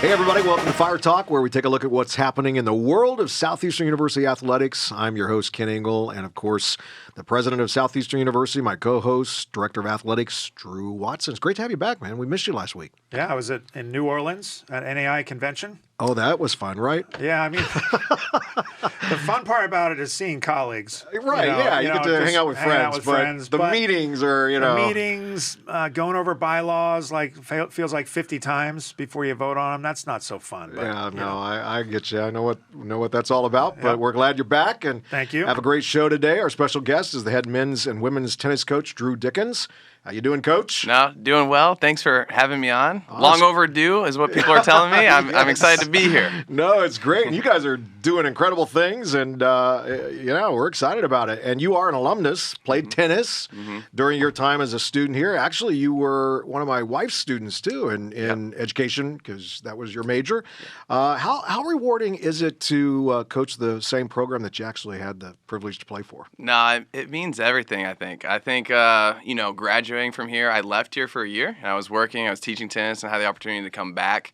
Hey, everybody, welcome to FireTalk, where we take a look at what's happening in the world of Southeastern University athletics. I'm your host, Ken Ingle, and of course, the president of Southeastern University, my co-host, director of athletics, Drew Watson. It's great to have you back, man. We missed you last week. Yeah, I was in New Orleans at NAIA convention. Oh, that was fun, right? Yeah, I mean, the fun part about it is seeing colleagues. Right, you get to hang out with friends, but the meetings are, The meetings, going over bylaws, feels like 50 times before you vote on them. That's not so fun. But, I get you. I know what that's all about, but we're glad you're back. And thank you. Have a great show today. Our special guest is the head men's and women's tennis coach, Drew Dickens. How you doing, Coach? No, doing well. Thanks for having me on. Awesome. Long overdue is what people are telling me. I'm excited to be here. No, it's great. And you guys are doing incredible things, and we're excited about it. And you are an alumnus, played tennis during your time as a student here. Actually, you were one of my wife's students, too, in education, because that was your major. How rewarding is it to coach the same program that you actually had the privilege to play for? No, it means everything, I think. I think, graduating from here, I left here for a year, and I was teaching tennis, and had the opportunity to come back.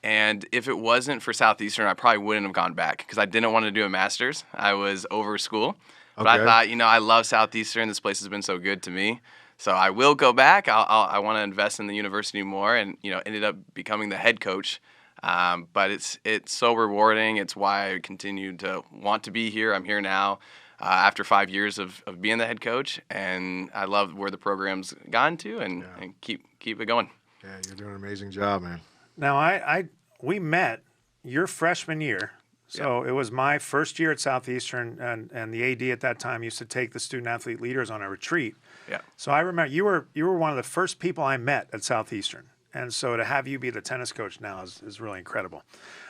And if it wasn't for Southeastern, I probably wouldn't have gone back because I didn't want to do a master's. I was over school. But I thought, I love Southeastern. This place has been so good to me. So I will go back. I want to invest in the university more, and ended up becoming the head coach. But it's so rewarding. It's why I continue to want to be here. I'm here now. After 5 years of being the head coach, and I love where the program's gone to, and keep it going. Yeah, you're doing an amazing job, man. Now, we met your freshman year, so it was my first year at Southeastern, and the AD at that time used to take the student-athlete leaders on a retreat. Yeah. So I remember you were one of the first people I met at Southeastern, and so to have you be the tennis coach now is really incredible.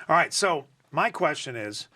All right, so my question is,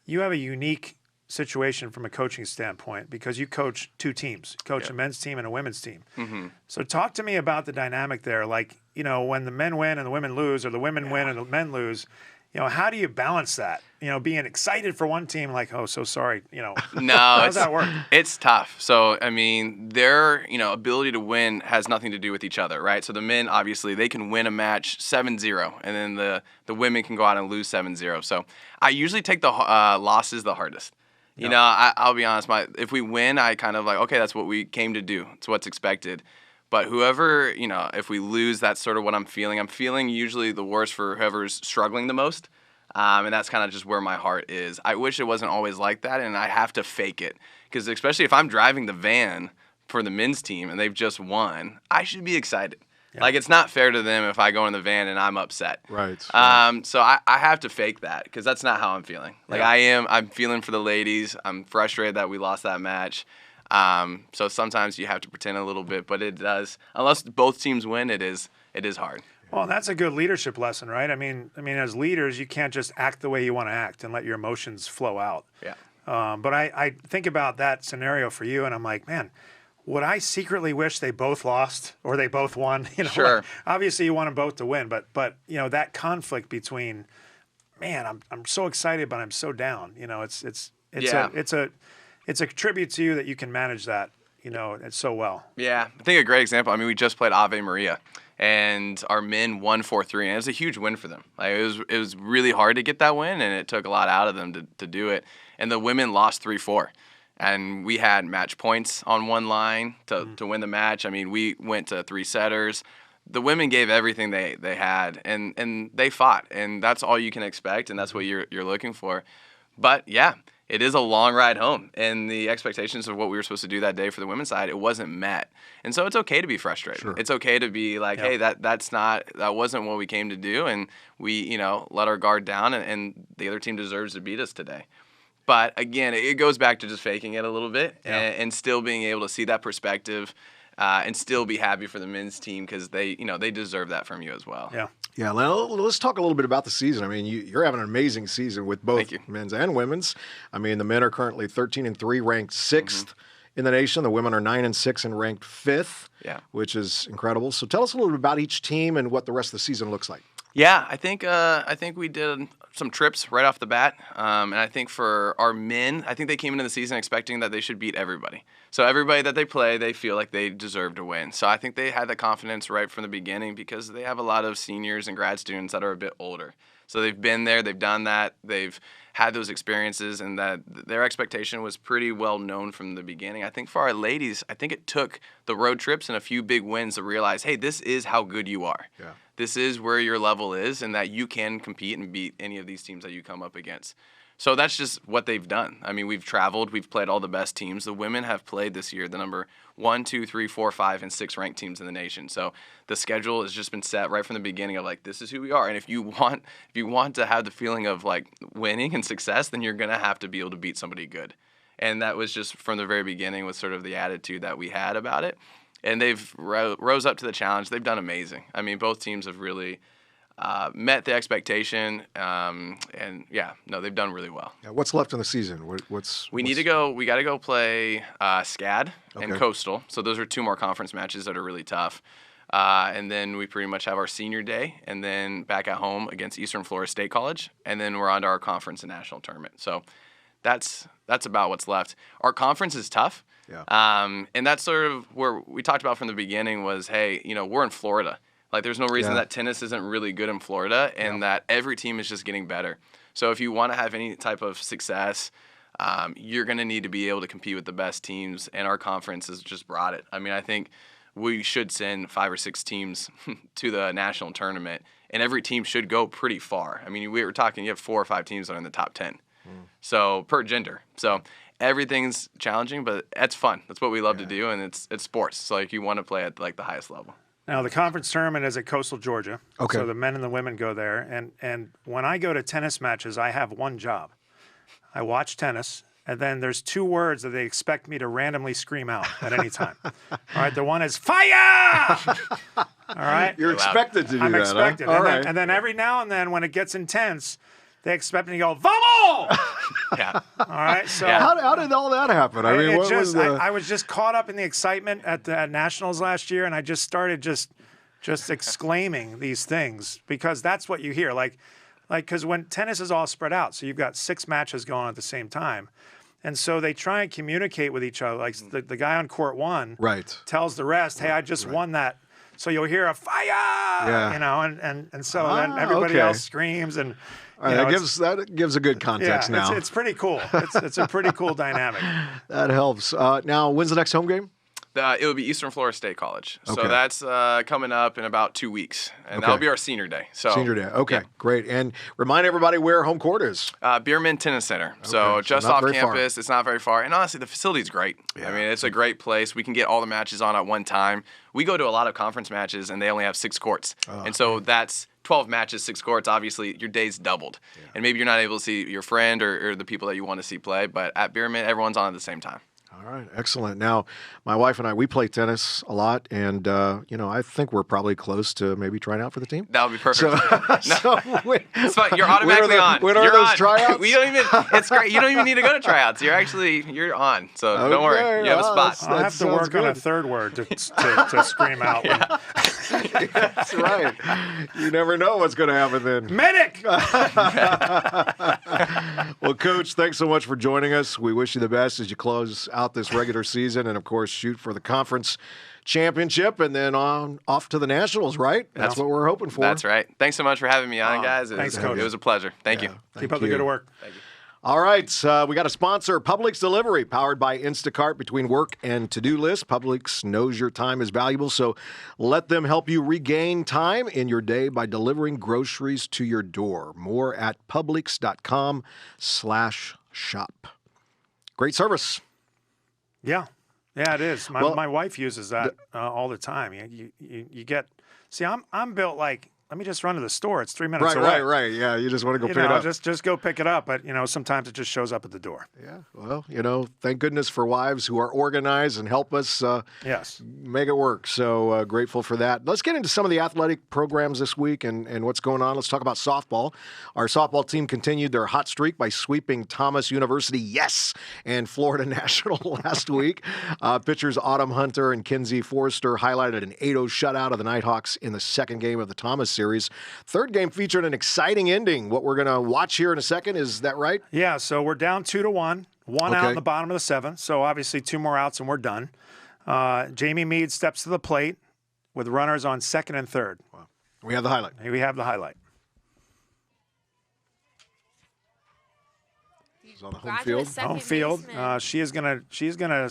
you have a unique situation from a coaching standpoint because you coach two teams. You coach a men's team and a women's team. Mm-hmm. So talk to me about the dynamic there. Like, when the men win and the women lose, or the women win and the men lose, how do you balance that? Being excited for one team, like, oh, so sorry, No, how does that work? It's tough. So, I mean, their, ability to win has nothing to do with each other, right? So the men, obviously, they can win a match 7-0, and then the women can go out and lose 7-0. So I usually take the losses the hardest. I'll be honest, if we win, I kind of like, okay, that's what we came to do. It's what's expected. But whoever, if we lose, that's sort of what I'm feeling. I'm feeling usually the worst for whoever's struggling the most. And that's kind of just where my heart is. I wish it wasn't always like that, and I have to fake it. Because especially if I'm driving the van for the men's team and they've just won, I should be excited. Yeah. Like, it's not fair to them if I go in the van and I'm upset. Right. So I have to fake that because that's not how I'm feeling. Like, I'm feeling for the ladies. I'm frustrated that we lost that match. So sometimes you have to pretend a little bit, but it does. Unless both teams win, it is hard. Well, that's a good leadership lesson, right? I mean, as leaders, you can't just act the way you want to act and let your emotions flow out. Yeah. But I think about that scenario for you, and I'm like, man, would I secretly wish they both lost or they both won? Sure. Obviously, you want them both to win, but that conflict between, man, I'm so excited, but I'm so down. It's a tribute to you that you can manage that. It's so well. Yeah, I think a great example. I mean, we just played Ave Maria, and our men won 4-3, and it was a huge win for them. Like, it was really hard to get that win, and it took a lot out of them to do it. And the women lost 3-4. And we had match points on one line to win the match. I mean, we went to 3-setters. The women gave everything they had, and they fought. And that's all you can expect, and that's what you're looking for. But, yeah, it is a long ride home. And the expectations of what we were supposed to do that day for the women's side, it wasn't met. And so it's okay to be frustrated. Sure. It's okay to be like, hey, that wasn't what we came to do. And we, let our guard down, and the other team deserves to beat us today. But again, it goes back to just faking it a little bit and still being able to see that perspective and still be happy for the men's team because they deserve that from you as well. Yeah. Yeah, let's talk a little bit about the season. I mean, you're having an amazing season with both men's and women's. I mean, the men are currently 13-3, ranked 6th in the nation. The women are 9-6 and ranked 5th, which is incredible. So tell us a little bit about each team and what the rest of the season looks like. Yeah, I think we did some trips right off the bat, and I think for our men, I think they came into the season expecting that they should beat everybody. So everybody that they play, they feel like they deserve to win. So I think they had the confidence right from the beginning because they have a lot of seniors and grad students that are a bit older. So they've been there, they've done that, they've had those experiences, and that their expectation was pretty well known from the beginning. I think for our ladies, I think it took the road trips and a few big wins to realize, hey, this is how good you are. Yeah. This is where your level is, and that you can compete and beat any of these teams that you come up against. So that's just what they've done. I mean, we've traveled, we've played all the best teams. The women have played this year the number 1, 2, 3, 4, 5, and 6 ranked teams in the nation. So the schedule has just been set right from the beginning of like, this is who we are. And if you want to have the feeling of like winning and success, then you're gonna have to be able to beat somebody good. And that was just from the very beginning with sort of the attitude that we had about it. And they've rose up to the challenge. They've done amazing. I mean, both teams have really met the expectation, and yeah, no, they've done really well. Yeah, what's left in the season? We got to go play SCAD and Coastal. So those are 2 more conference matches that are really tough. And then we pretty much have our senior day, and then back at home against Eastern Florida State College, and then we're on to our conference and national tournament. So that's about what's left. Our conference is tough. Yeah. And that's sort of where we talked about from the beginning was, hey, we're in Florida. Like, there's no reason that tennis isn't really good in Florida, and that every team is just getting better. So if you want to have any type of success, you're going to need to be able to compete with the best teams, and our conference has just brought it. I mean, I think we should send 5 or 6 teams to the national tournament, and every team should go pretty far. I mean, we were talking, you have 4 or 5 teams that are in the top 10. So per gender. So everything's challenging, but that's fun. That's what we love to do, and it's sports. So like you want to play at like the highest level. Now the conference tournament is at Coastal Georgia. Okay. So the men and the women go there, and when I go to tennis matches, I have one job. I watch tennis, and then there's 2 words that they expect me to randomly scream out at any time. All right, the one is fire. All right, You're expected to do I'm that. expected, Huh? and then every now and then when it gets intense, they expect me to go vamos. Yeah. All right, so How did all that happen? I mean, what was the... I was just caught up in the excitement at the Nationals last year, and I just started just exclaiming these things because that's what you hear. Like, because when tennis is all spread out, so you've got 6 matches going on at the same time, and so they try and communicate with each other. Like the guy on court 1 tells the rest, "Hey, I just won that." So you'll hear a fire, and so then everybody else screams and. All right, that gives a good context now. It's pretty cool. It's a pretty cool dynamic. That helps. Now, when's the next home game? It will be Eastern Florida State College. So that's coming up in about 2 weeks. And that'll be our senior day. So Senior day. Okay, great. And remind everybody where home court is. Bierman Tennis Center. So just off campus. It's not very far. And honestly, the facility's great. Yeah. I mean, it's a great place. We can get all the matches on at one time. We go to a lot of conference matches, and they only have 6 courts. And so that's 12 matches, 6 courts. Obviously, your day's doubled. Yeah. And maybe you're not able to see your friend or the people that you want to see play. But at Bierman, everyone's on at the same time. All right, excellent. Now, my wife and I, we play tennis a lot, and I think we're probably close to maybe trying out for the team. That would be perfect. It's fine. You're automatically on. When are those tryouts? We don't even. It's great. You don't even need to go to tryouts. You're on. So don't worry. You have a spot. I'll have to work on a 3rd word to scream out. Yeah. That's right. You never know what's going to happen then. Medic! Well, Coach, thanks so much for joining us. We wish you the best as you close out this regular season and, of course, shoot for the conference championship and then off to the Nationals, right? That's what we're hoping for. That's right. Thanks so much for having me on, guys. Thanks, Coach. It was a pleasure. Thank you. Keep up the good work. Thank you. All right, we got a sponsor, Publix Delivery, powered by Instacart. Between work and to-do lists, Publix knows your time is valuable, so let them help you regain time in your day by delivering groceries to your door. More at Publix.com/shop. Great service. Yeah, it is. My wife uses that all the time. You get. See, I'm built like. Let me just run to the store. It's 3 minutes away. Right. Yeah, you just want to go pick it up. Just go pick it up. But, sometimes it just shows up at the door. Yeah, well, thank goodness for wives who are organized and help us make it work. So grateful for that. Let's get into some of the athletic programs this week and what's going on. Let's talk about softball. Our softball team continued their hot streak by sweeping Thomas University, and Florida National last week. Pitchers Autumn Hunter and Kinsey Forrester highlighted an 8-0 shutout of the Nighthawks in the second game of the Thomas series. Third game featured an exciting ending. What we're going to watch here in a second, is that right? Yeah, so we're down 2-1, one out in the bottom of the seventh. So obviously 2 more outs and we're done. Jamie Meade steps to the plate with runners on second and third. Wow. We have the highlight. Here we have the highlight. She's on the home field. Home field. She's gonna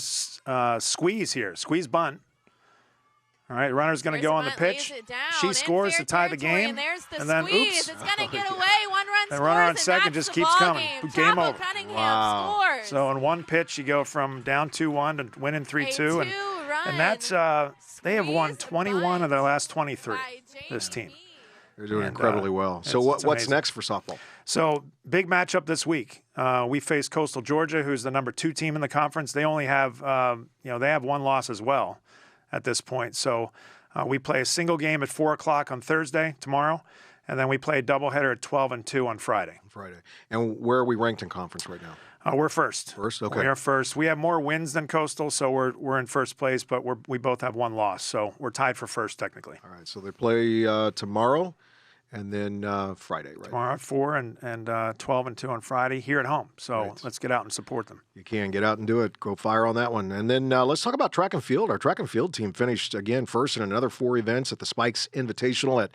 squeeze here. Squeeze bunt. All right, runner's going to go on the pitch. She scores to tie the game. And then, oops. It's going to get away. One run scores. The runner on second just keeps coming. Game over. Wow. Scores. So in one pitch, you go from down 2-1 to winning 3-2. And that's, they have won 21 of their last 23, this team. They're doing incredibly well. So what's next for softball? So big matchup this week. We face Coastal Georgia, who's the number 2 team in the conference. They only have, they have 1 loss as well at this point. So we play a single game at 4 o'clock on Thursday, tomorrow, and then we play a doubleheader at 12 and 2 on Friday. And where are we ranked in conference right now? We're first. First, okay. We are first. We have more wins than Coastal, so we're in first place, but we both have 1 loss, so we're tied for first technically. All right, so they play tomorrow and then Friday, right? Tomorrow at 4 and 12 and 2 on Friday here at home. So let's get out and support them. You can get out and do it. Go Fire on that one. And then let's talk about track and field. Our track and field team finished again first in another 4 events at the Spikes Invitational at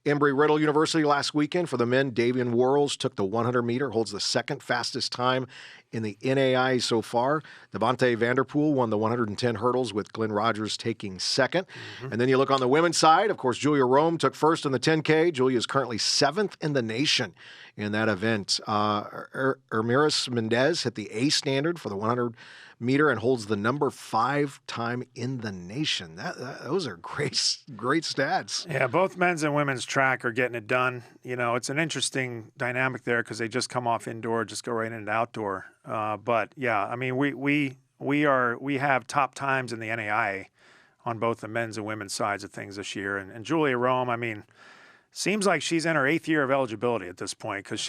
Embry-Riddle University last weekend. For the men, Davian Worrells took the 100-meter, holds the second fastest time in the NAIA so far. Devontae Vanderpool won the 110 hurdles with Glenn Rogers taking second. And then you look on the women's side, of course, Julia Rome took first in the 10K. Julia is currently 7th in the nation in that event. Ermiris Mendez hit the A standard for the 100-meter and holds the number 5 time in the nation. Those are great stats. Yeah, both men's and women's track are getting it done. You know, it's an interesting dynamic there because they just come off indoor, just go right into outdoor. But yeah, I mean, we have top times in the NAIA on both the men's and women's sides of things this year. And Julia Rome, I mean, seems like she's in her 8th year of eligibility at this point because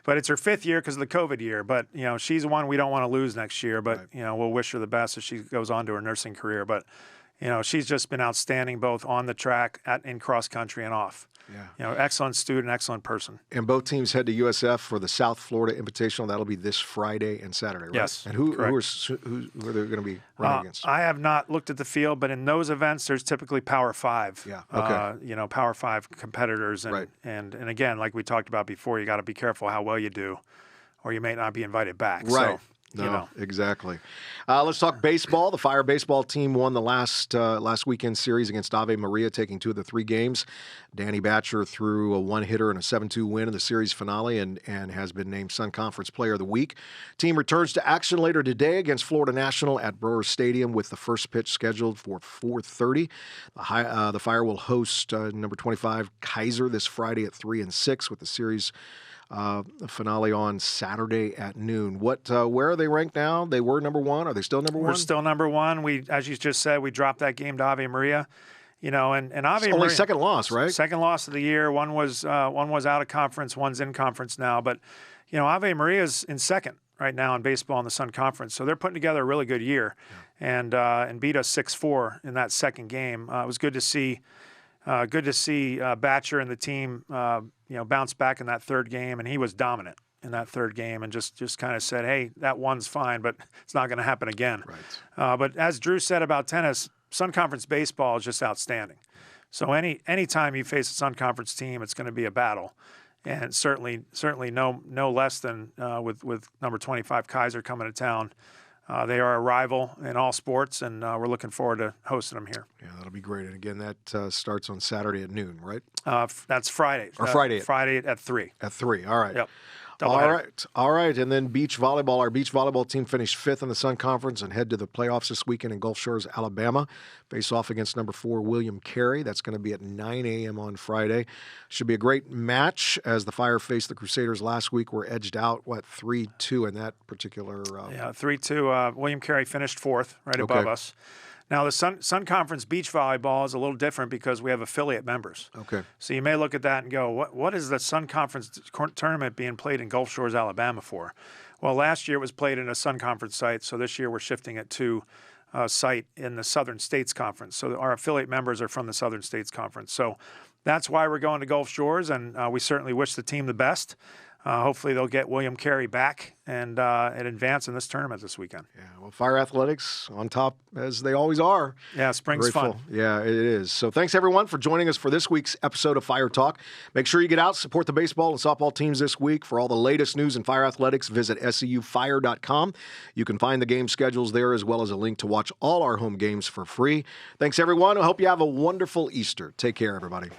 but it's her 5th year because of the COVID year. But, you know, she's one we don't want to lose next year. But, you know, we'll wish her the best as she goes on to her nursing career. But, you know, she's just been outstanding both on the track, in cross country, and off. Yeah. You know, excellent student, excellent person. And both teams head to USF for the South Florida Invitational. That'll be this Friday and Saturday, right? Yes. And who are they going to be running against? I have not looked at the field, but in those events, there's typically Power 5. Yeah. Okay. You know, Power 5 competitors. And again, like we talked about before, you got to be careful how well you do, or you may not be invited back. Right. So, you know. Exactly. Let's talk baseball. The Fire baseball team won the last weekend series against Ave Maria, taking 2 of the 3 games. Danny Batcher threw a 1-hitter and a 7-2 win in the series finale and has been named Sun Conference Player of the Week. Team returns to action later today against Florida National at Brewer Stadium with the first pitch scheduled for 4:30. The Fire will host number 25 Kaiser this Friday at 3 and 6 with the series finale on Saturday at noon. Where are they ranked now? They were number 1. Are they still number 1? We're still number 1. We, as you just said, we dropped that game to Ave Maria. You know, and Ave Maria, only second loss, right? Second loss of the year. One was out of conference. One's in conference now. But you know, Ave Maria's in second right now in baseball in the Sun Conference, so they're putting together a really good year, and beat us 6-4 in that second game. It was good to see. Good to see Batcher and the team, bounce back in that third game, and he was dominant in that third game, and just kind of said, "Hey, that one's fine, but it's not going to happen again." Right. But as Drew said about tennis, Sun Conference baseball is just outstanding. So any time you face a Sun Conference team, it's going to be a battle, and certainly no less than with number 25 Kaiser coming to town. They are a rival in all sports, and we're looking forward to hosting them here. Yeah, that'll be great. And again, that starts on Saturday at noon, right? That's Friday. Or Friday. Friday at 3. At 3. All right. Yep. All right. And then beach volleyball. Our beach volleyball team finished 5th in the Sun Conference and head to the playoffs this weekend in Gulf Shores, Alabama. Face off against number 4 William Carey. That's going to be at 9 a.m. on Friday. Should be a great match as the Fire faced the Crusaders last week. We're edged out 3-2 in that particular. 3-2. William Carey finished 4th, right above us. Now, the Sun Conference beach volleyball is a little different because we have affiliate members. Okay. So you may look at that and go, what is the Sun Conference tournament being played in Gulf Shores, Alabama for? Well, last year it was played in a Sun Conference site, so this year we're shifting it to a site in the Southern States Conference. So our affiliate members are from the Southern States Conference. So that's why we're going to Gulf Shores, and we certainly wish the team the best. Hopefully they'll get William Carey back and advance in this tournament this weekend. Yeah, well, Fire Athletics on top, as they always are. Yeah, spring's fun. Yeah, it is. So thanks, everyone, for joining us for this week's episode of Fire Talk. Make sure you get out, support the baseball and softball teams this week. For all the latest news in Fire Athletics, visit seufire.com. You can find the game schedules there, as well as a link to watch all our home games for free. Thanks, everyone. I hope you have a wonderful Easter. Take care, everybody.